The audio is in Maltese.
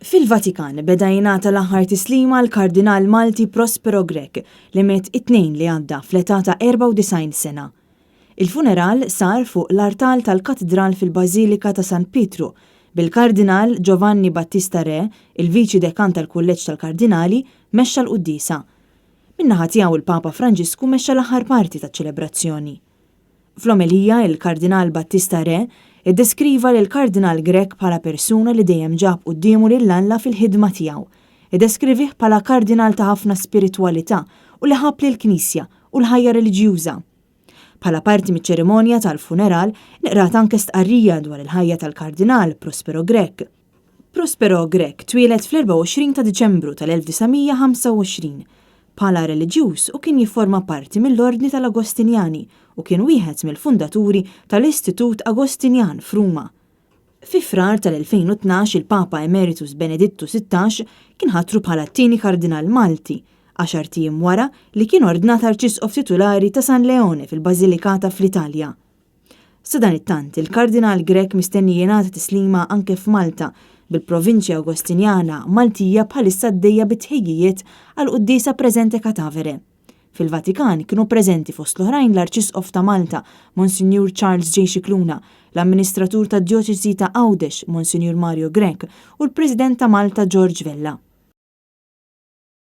Fil-Vatikan beda jingħata l-aħħar tislima l-Kardinal Malti Prospero Grech li miet it-tnejn li għadda fl-età ta' 94 sena. Il-funeral sar fuq l-artal tal-Katedral fil-Bażilika ta' San Pietru bil-Kardinal Giovanni Battista Re, il-Viċi Dekan tal-Kulleġġ tal-Kardinali, mexxa l-Qudiesa. Min-naħa tiegħu il-Papa Franġisku mexxa l-aħħar parti taċ-ċelebrazzjoni. Fl-omelija il-Kardinal Battista Re iddeskriva lill-Kardinal Grech bħala persuna li dejjem ġab qudiemu lill-Alla fil-ħidma tiegħu. Iddeskrivih bħala kardinal ta' ħafna spiritwalità u li ħabb lill-Knisja u l-ħajja reliġjuża. Bħala parti miċ-ċerimonja tal-funeral niqrat anke stqarrija dwar il-ħajja tal-Kardinal Prospero Grech. Prospero Grech twieled fl-24 ta' Diċembru tal-1925 bħala reliġjuż u kien jifforma parti mill-Ordni tal-Agostinjani u kien wieħed mill-fundaturi tal-Istitut Agostinjan f'Ruma. Fi frar tal-2012 il-Papa Emeritus Benedittu XVI kien ħatru bħala t-tieni Kardinal Malti, 10 tiem wara li kien ordnat Arċisqof titolari ta' San Leone fil-Bażilikata fl-Italja. Sa dan it-tant il-Kardinal Grech mistenni jingħata tislima anke f'Malta bil-Provinċja Agostinjana Maltija bħalissa għaddejja bit-tħejjijiet għal Qudiesa Preżente Katavere. Fil-Vatikan kienu preżenti fost l-oħrajn l-Arċisqof ta' Malta, Monsignor Charles J. Scicluna, l-Amministratur tad-Djoċesi ta' Għawdex, Monsignor Mario Grech, u l-President ta' Malta George Vella.